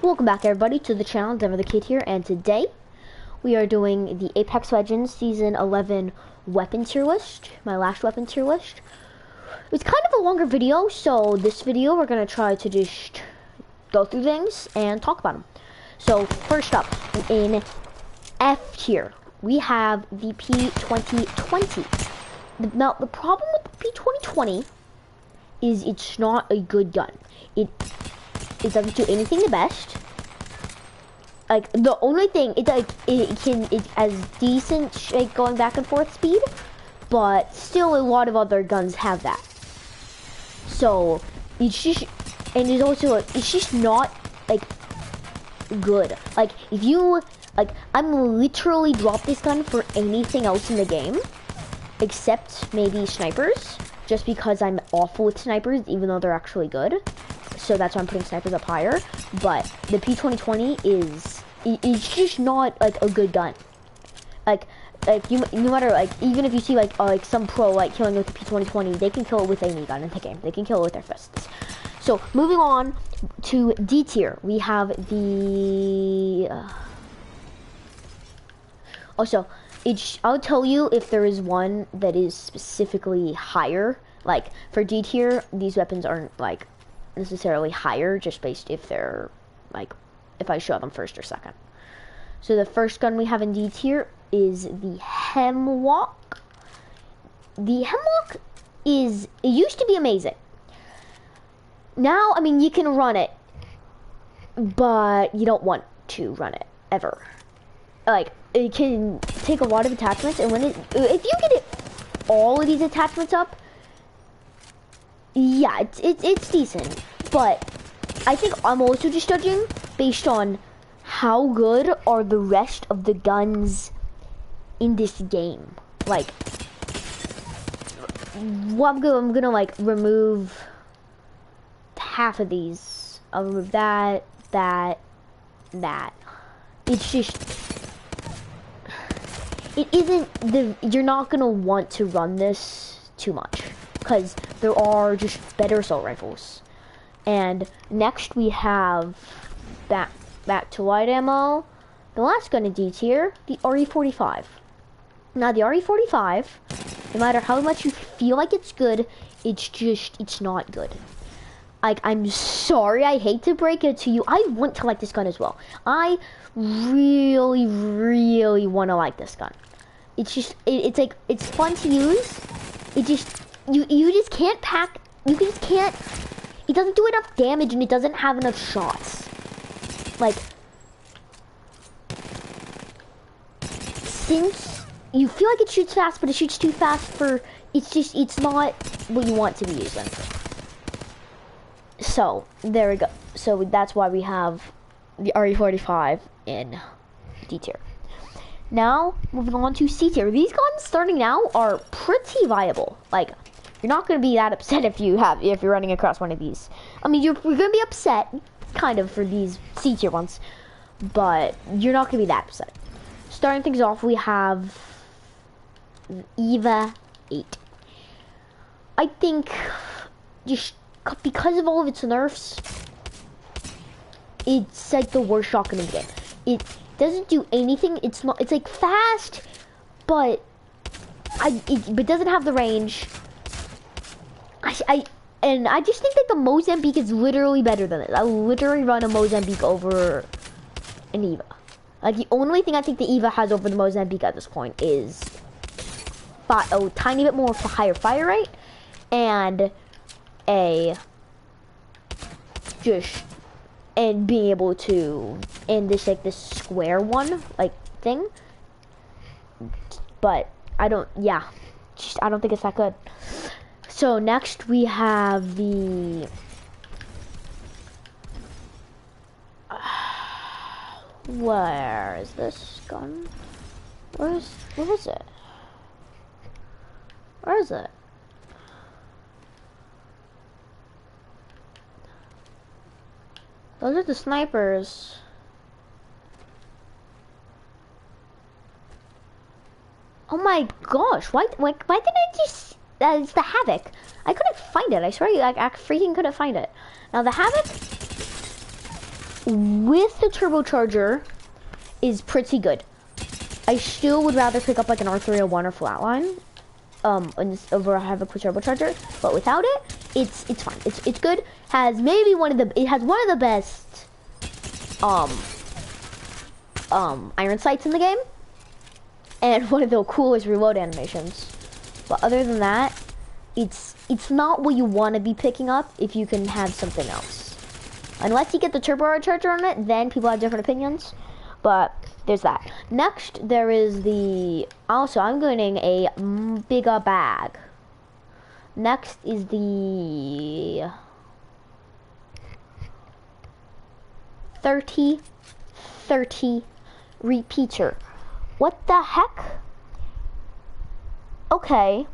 Welcome back everybody to the channel, Denver the Kid here, and today we are doing the Apex Legends Season 11 weapon tier list, my last weapon tier list. It's kind of a longer video, so this video we're going to try to just go through things and talk about them. So first up, in F tier, we have the P2020. Now the problem with the P2020 is it's not a good gun. It doesn't do anything the best. Like the only thing it's as decent like going back and forth speed, but still a lot of other guns have that. So it's just, and it's also it's just not like good. Like if you like, I'm literally drop this gun for anything else in the game except maybe snipers, just because I'm awful with snipers even though they're actually good. So that's why I'm putting snipers up higher. But the P2020 is, it's just not like a good gun. Like you, no matter like, even if you see like some pro like killing with the P2020, they can kill it with any gun in the game. They can kill it with their fists. So moving on to D tier, we have the. Also, I'll tell you if there is one that is specifically higher. Like for D tier, these weapons aren't like necessarily higher, just based if they're like, if I show them first or second. So the first gun we have in D tier is the Hemlock. The Hemlock it used to be amazing. Now, I mean, you can run it, but you don't want to run it ever. Like it can take a lot of attachments, and if you get all of these attachments up, yeah, it's decent, but I think I'm also just judging based on how good are the rest of the guns in this game. Like, well, I'm gonna like remove half of these. I'll remove that. It's just, it isn't you're not gonna want to run this too much, because there are just better assault rifles. And next we have back to light ammo, the last gun in D tier, the RE45. Now the RE45, no matter how much you feel like it's good, it's not good. Like, I'm sorry, I hate to break it to you, I want to like this gun as well. I really want to like this gun. It's just, it's like, it's fun to use. It just, you just can't pack, you just can't, it doesn't do enough damage and it doesn't have enough shots. Like, since you feel like it shoots fast, but it shoots too fast for, it's not what you want to be using. So, there we go. So that's why we have the RE45 in D tier. Now, moving on to C tier. These guns starting now are pretty viable. Like, you're not going to be that upset if you're running across one of these. I mean, you're going to be upset, kind of, for these C tier ones, but you're not going to be that upset. Starting things off, we have EVA 8. I think, just because of all of its nerfs, it's like the worst shotgun in the game. It doesn't do anything. It's like fast, but it doesn't have the range. And I just think that the Mozambique is literally better than it. I literally run a Mozambique over an EVA. Like, the only thing I think the EVA has over the Mozambique at this point is a tiny bit more higher fire rate and and being able to, and this like this square one like thing, but I don't think it's that good. So next we have the where is this gun? Where is it? Where is it? Those are the snipers. Oh my gosh, why didn't I just, it's the Havoc. I couldn't find it, I swear, I freaking couldn't find it. Now the Havoc with the turbocharger is pretty good. I still would rather pick up like an R301 or Flatline over a Havoc with turbocharger, but without it, it's fine. It's good. It has one of the best iron sights in the game, and one of the coolest reload animations. But other than that, it's not what you want to be picking up if you can have something else. Unless you get the turbocharger on it, then people have different opinions. But there's that. Next, there is I'm getting a bigger bag. Next is the 30 repeater. What the heck? Okay.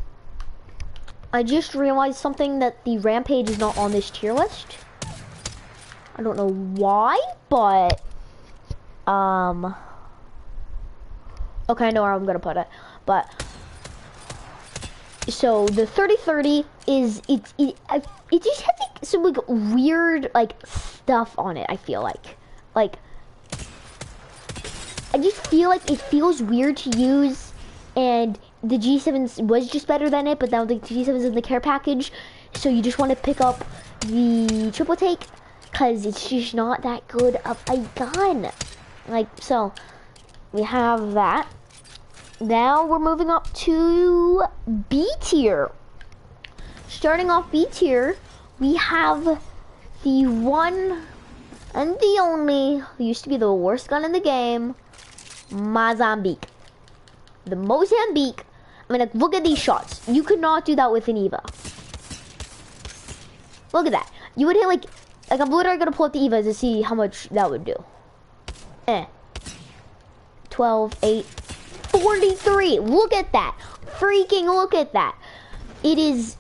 I just realized something, that the Rampage is not on this tier list. I don't know why, but okay, I know where I'm gonna put it. But so the 3030 is it just has like some like weird like stuff on it. I feel like I just feel like it feels weird to use, and the G7 was just better than it, but now the G7 is in the care package, so you just want to pick up the triple take because it's just not that good of a gun. Like, so we have that. Now we're moving up to B tier. Starting off B tier, we have the one and the only, who used to be the worst gun in the game, Mozambique. The Mozambique. I mean, like, look at these shots. You could not do that with an Eva. Look at that. You would hit like I'm literally gonna pull up the Evas to see how much that would do. 12, 8, 43. Look at that. Freaking look at that. It's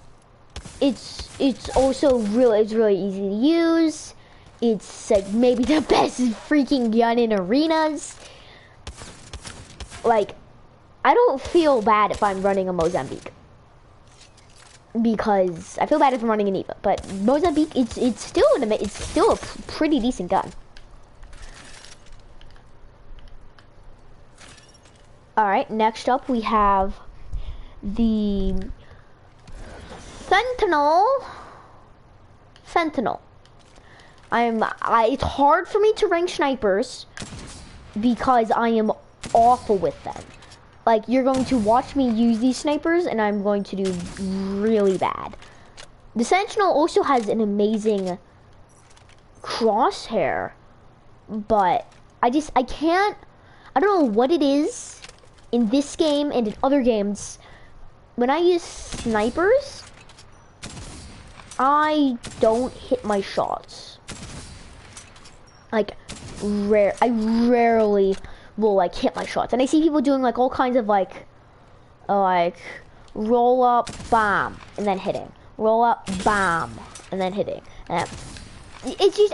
also it's really easy to use. It's like maybe the best freaking gun in arenas. Like, I don't feel bad if I'm running a Mozambique, because I feel bad if I'm running an Eva, but Mozambique, it's still a pretty decent gun. All right, next up we have the Sentinel. It's hard for me to rank snipers because I am awful with them. Like, you're going to watch me use these snipers and I'm going to do really bad. The Sentinel also has an amazing crosshair, but I don't know what it is in this game and in other games. When I use snipers, I don't hit my shots. Like, I rarely will like hit my shots, and I see people doing like all kinds of like roll up, bomb, and then hitting, roll up, bomb, and then hitting. And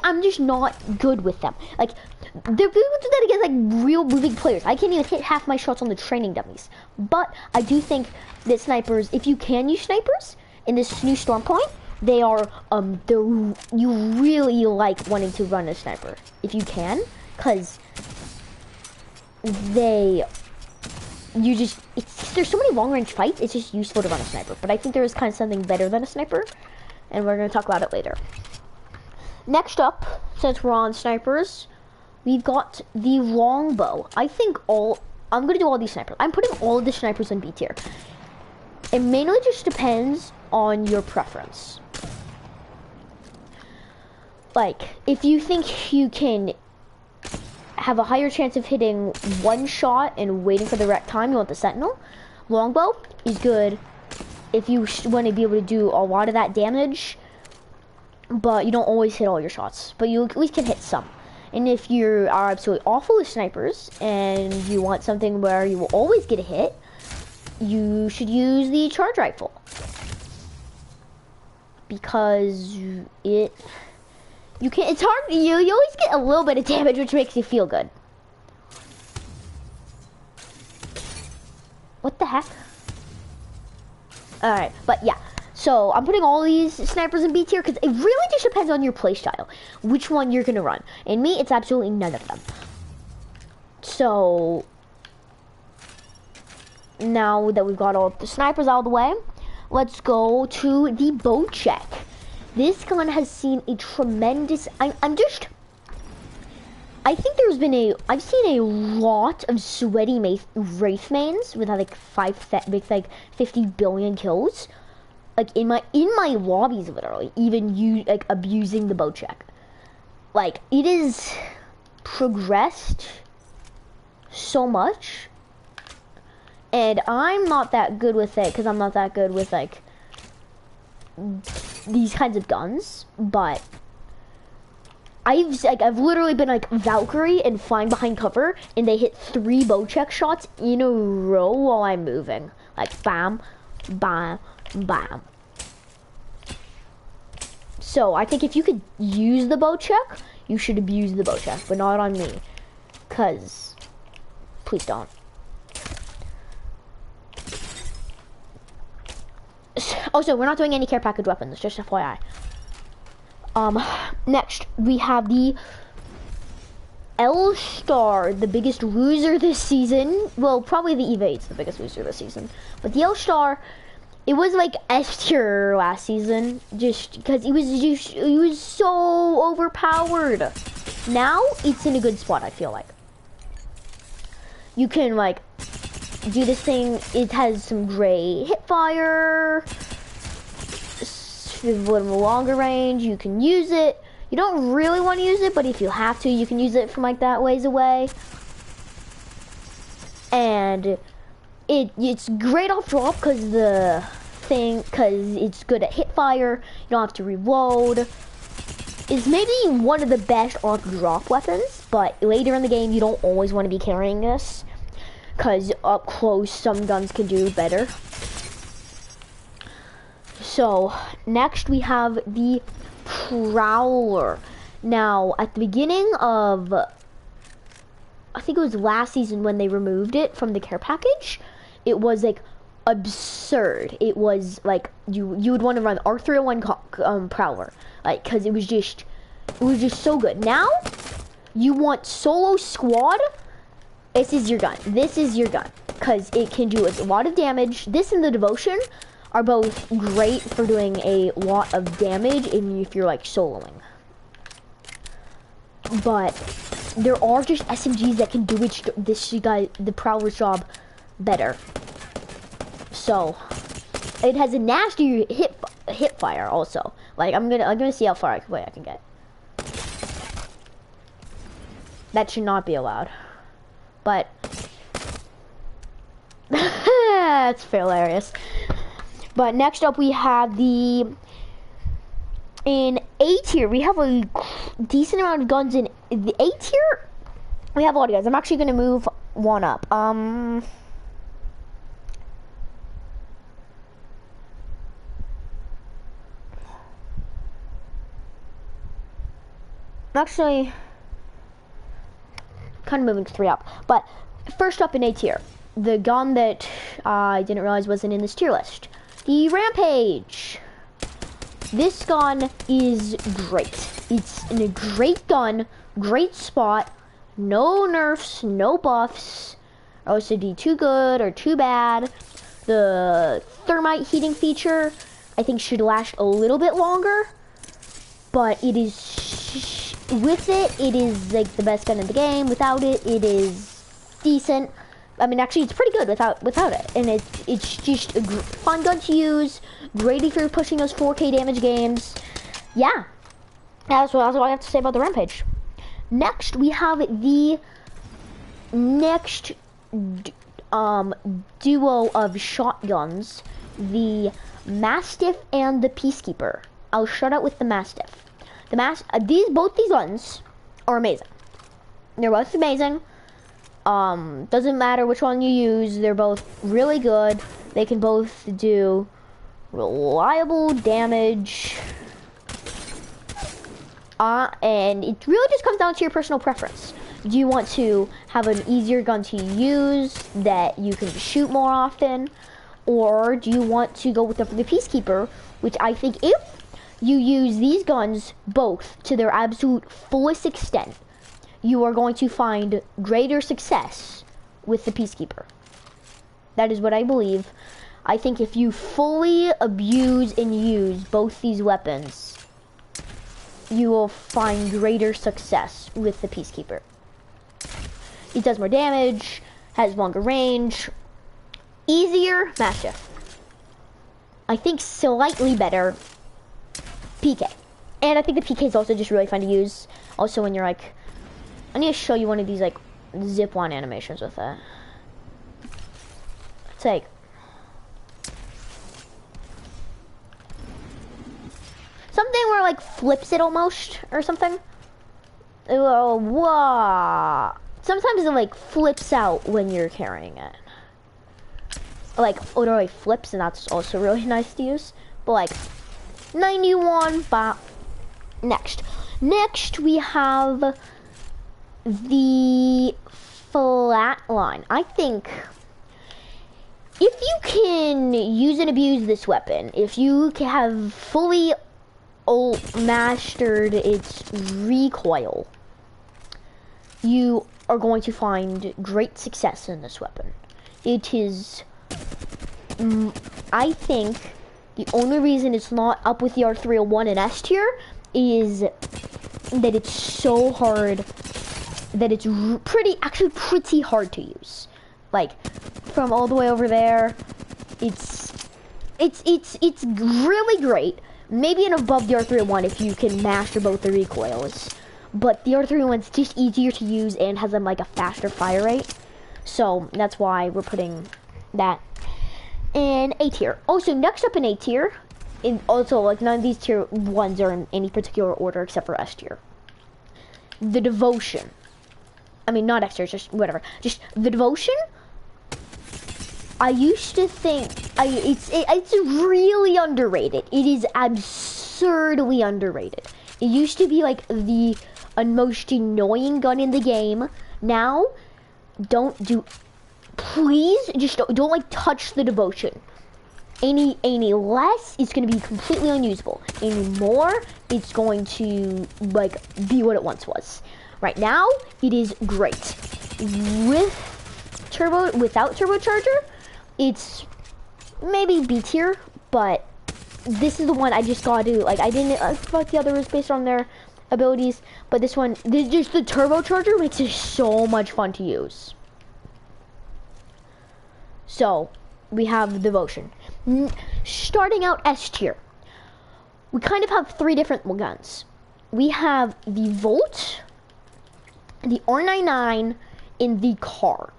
I'm just not good with them. Like, they're good to do that against like real moving players. I can't even hit half my shots on the training dummies. But I do think that snipers, if you can use snipers in this new Storm Point, you really like wanting to run a sniper if you can, because there's so many long range fights, it's just useful to run a sniper. But I think there is kind of something better than a sniper, and we're going to talk about it later. Next up, since we're on snipers, we've got the longbow. I'm going to do all these snipers. I'm putting all of the snipers in B tier. It mainly just depends on your preference. Like, if you think you can have a higher chance of hitting one shot and waiting for the right time, you want the Sentinel. Longbow is good if you want to be able to do a lot of that damage, but you don't always hit all your shots, but you at least can hit some. And if you are absolutely awful with snipers and you want something where you will always get a hit, you should use the charge rifle, because it's hard. You always get a little bit of damage, which makes you feel good. What the heck? All right, but yeah. So I'm putting all these snipers in B tier because it really just depends on your playstyle, which one you're gonna run. And me, it's absolutely none of them. So now that we've got all the snipers out of the way, let's go to the bow check. This gun has seen a tremendous, I think I've seen a lot of sweaty Wraith mains with like 50 billion kills. Like in my lobbies, literally, even you like abusing the bow check. Like it is progressed so much, and I'm not that good with it because I'm not that good with like these kinds of guns. But I've literally been like Valkyrie and flying behind cover, and they hit 3 bow check shots in a row while I'm moving. Like bam, bam, bam. So I think if you could use the bow check, you should abuse the bow check, but not on me, cause please don't. Also, we're not doing any care package weapons, just FYI. Next we have the L-Star, the biggest loser this season. Well, probably the Evade's the biggest loser this season, but the L-Star, it was like S tier last season, just because it was so overpowered. Now it's in a good spot, I feel like. You can like do this thing. It has some great hip fire, a little longer range. You can use it. You don't really want to use it, but if you have to, you can use it from like that ways away. And it's great off drop because it's good at hip fire. You don't have to reload. It's maybe one of the best off drop weapons, but later in the game you don't always want to be carrying this because up close some guns can do better. So next we have the Prowler. Now at the beginning of, I think it was last season when they removed it from the care package, it was like absurd. It was like you would want to run R301 Prowler, like, because it was just so good. Now you want solo squad. This is your gun. This is your gun because it can do a lot of damage. This and the Devotion are both great for doing a lot of damage if you're like soloing. But there are just SMGs that can do the Prowler's job better. So it has a nasty hip fire also. Like I'm gonna see how far I can get. That should not be allowed. But that's hilarious. But next up we have in A tier, we have a decent amount of guns in the A tier. We have a lot of guns. I'm actually gonna move one up. Actually, kind of moving 3 up. But first up in A tier, the gun that I didn't realize wasn't in this tier list, the Rampage. This gun is great. It's a great gun, great spot, no nerfs, no buffs, OCD too good or too bad. The thermite heating feature, I think, should last a little bit longer, but it is, with it, it is like the best gun in the game. Without it, it is decent. I mean, actually, it's pretty good without it, and it's just a fun gun to use. Great if you're pushing those 4K damage games. Yeah, that's what I have to say about the Rampage. Next, we have the next duo of shotguns, the Mastiff and the Peacekeeper. I'll start out with the Mastiff. Both these guns are amazing. They're both amazing. Doesn't matter which one you use, they're both really good. They can both do reliable damage. And it really just comes down to your personal preference. Do you want to have an easier gun to use that you can shoot more often? Or do you want to go with the Peacekeeper, which I think if you use these guns both to their absolute fullest extent, you are going to find greater success with the Peacekeeper. That is what I believe. I think if you fully abuse and use both these weapons, you will find greater success with the Peacekeeper. It does more damage, has longer range, easier Mastiff. I think slightly better PK. And I think the PK is also just really fun to use. Also when you're like, I need to show you one of these like zip line animations with it. It's like, something where it like flips it almost or something. Oh, wow. Sometimes it like flips out when you're carrying it. Like literally flips, and that's also really nice to use. But like 91 bop. Next we have the flatline. I think if you can use and abuse this weapon, if you have fully mastered its recoil, you are going to find great success in this weapon. It is, I think, the only reason it's not up with the R301 and S tier is that it's so hard, that it's actually pretty hard to use. Like, from all the way over there, it's really great. Maybe an above the R301 if you can master both the recoils. But the R301's just easier to use and has like a faster fire rate. So that's why we're putting that in A tier. Also, next up in A tier, also like none of these tier 1s are in any particular order except for S tier. The Devotion. I mean, not S tier, just whatever. Just the Devotion. I used to think it's really underrated. It is absurdly underrated. It used to be like the most annoying gun in the game. Now, please just don't like touch the Devotion. Any less, it's gonna be completely unusable. Any more, it's going to like be what it once was. Right now, it is great. Without turbocharger, it's maybe B tier, but this is the one I just gotta do. Like, I thought the other was based on their abilities, but this one, just the turbocharger makes it so much fun to use. So, we have Devotion. Starting out S tier, we kind of have 3 different guns. We have the Volt, the R99, and the Car.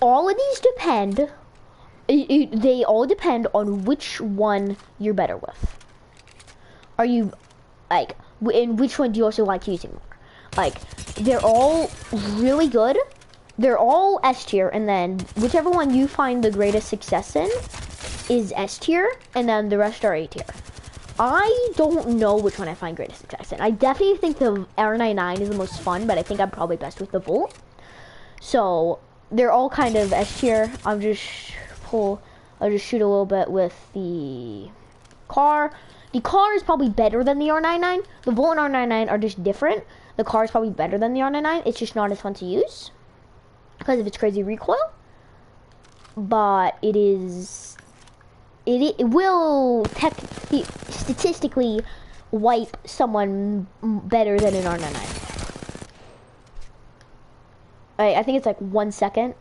All of these depend, they all depend on which one you're better with. Are you, like, and which one do you also like using more? Like, they're all really good. They're all S tier, and then whichever one you find the greatest success in is S tier, and then the rest are A tier. I don't know which one I find greatest success in. I definitely think the R99 is the most fun, but I think I'm probably best with the Volt. So, they're all kind of S tier. I'll just shoot a little bit with the Car. The Car is probably better than the R99. The Volt and R99 are just different. The Car is probably better than the R99. It's just not as fun to use because of its crazy recoil. But it will statistically wipe someone better than an R99. I think it's like 1 second.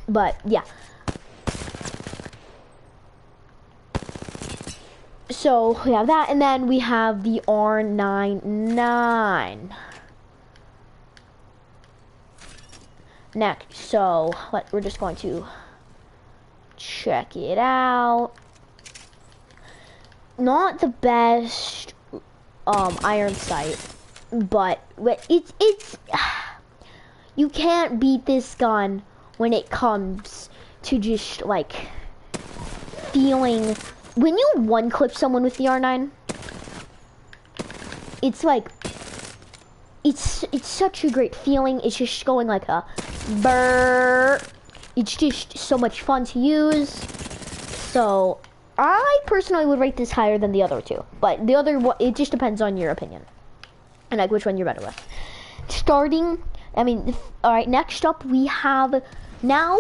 But yeah. So we have that, and then we have the R99. Next, so we're just going to check it out. Not the best iron sight, but it's you can't beat this gun when it comes to just like feeling. When you one clip someone with the R9, it's like it's such a great feeling. It's just going like a burr, it's just so much fun to use. So I personally would rate this higher than the other two, but the other one, it just depends on your opinion and like which one you're better with. Starting, I mean, all right. Next up, we have now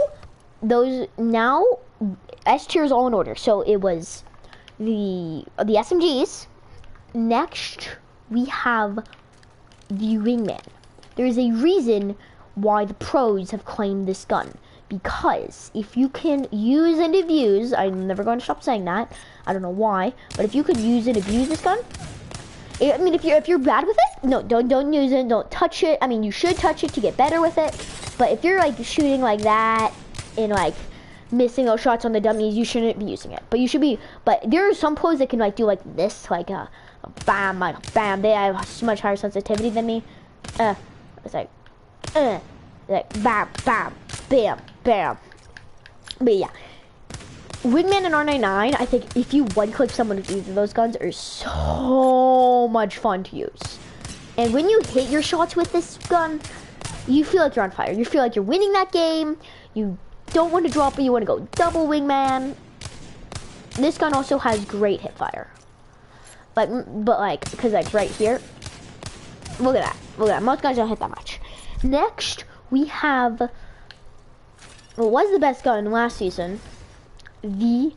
S tier is all in order. So it was the SMGs. Next, we have the Wingman. There's a reason why the pros have claimed this gun. Because if you can use and abuse, I'm never going to stop saying that. I don't know why, but if you could use and abuse this gun, I mean, if you're bad with it, no, don't use it, don't touch it. I mean, you should touch it to get better with it. But if you're like shooting like that and like missing those shots on the dummies, you shouldn't be using it. But you should be. But there are some pros that can like do like this, like a bam, like bam. They have so much higher sensitivity than me. It's like bam, bam, bam, bam. But yeah, Wingman and R99, I think if you one-click someone with either of those guns are so much fun to use. And when you hit your shots with this gun, you feel like you're on fire. You feel like you're winning that game. You don't want to drop it. You want to go double Wingman. This gun also has great hip fire. But like, because like right here, look at that. Look at that. Most guns don't hit that much. Next, we have what was the best gun last season? The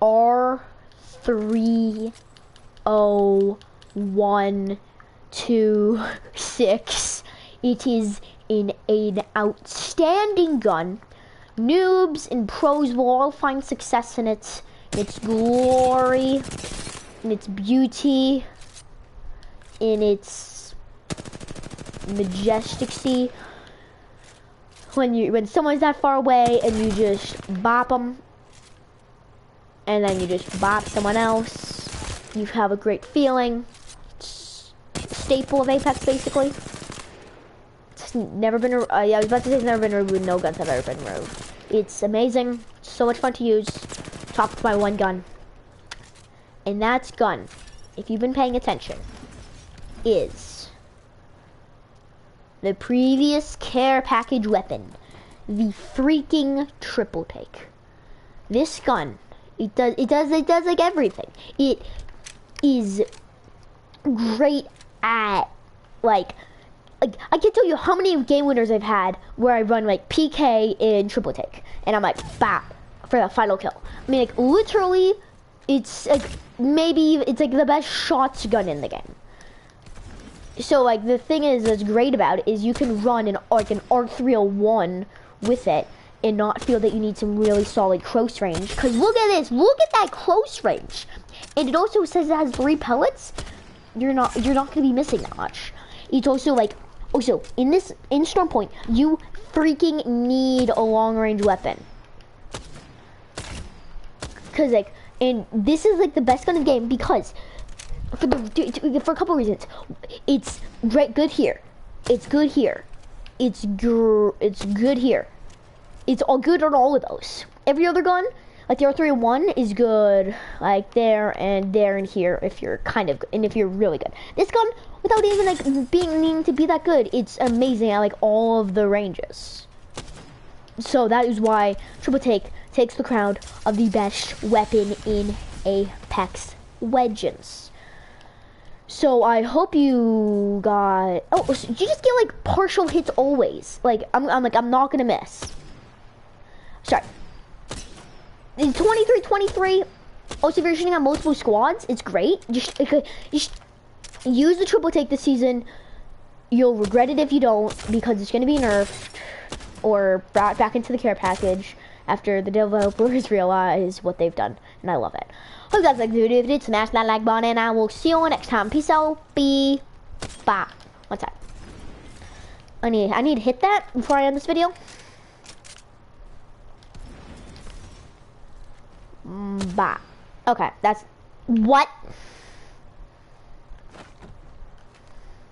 R30126. It is an outstanding gun. Noobs and pros will all find success in it. Its glory, in its beauty, in its majesticity. When someone's that far away and you just bop them, and then you just bop someone else, you have a great feeling. It's a staple of Apex, basically. It's never been, yeah, I was about to say it's never been removed. No guns have ever been removed. It's amazing. So much fun to use. Topped by one gun. And that gun, if you've been paying attention, is the previous care package weapon, the freaking triple take. This gun, it does like everything. It is great at like I can't tell you how many game winners I've had where I run like PK in triple take and I'm like bap for the final kill. I mean, like literally, it's like maybe it's like the best shots gun in the game. So like the thing is that's great about it is you can run an R301 with it and not feel that you need some really solid close range. Cause look at this, look at that close range. And it also says it has 3 pellets. You're not gonna be missing that much. It's also like, also in Storm Point, you freaking need a long range weapon. Cause like, and this is like the best gun in the game because for a couple reasons. It's good here. It's good here. It's good here. It's all good on all of those. Every other gun, like the R301, is good like there and here if you're kind of good, and if you're really good. This gun, without even like needing to be that good, it's amazing at like all of the ranges. So that is why Triple Take takes the crown of the best weapon in Apex Legends. So I hope you got. Oh, so you just get like partial hits always. Like I'm not gonna miss. Sorry. It's 23-23. Also, if you're shooting on multiple squads, it's great. Just use the triple take this season. You'll regret it if you don't, because it's gonna be nerfed or brought back into the care package after the developers realize what they've done, and I love it. Hope you guys like the video. If you did, smash that like button, and I will see you all next time. Peace out. Bye. What's that? I need to hit that before I end this video. Bye. Okay, that's what.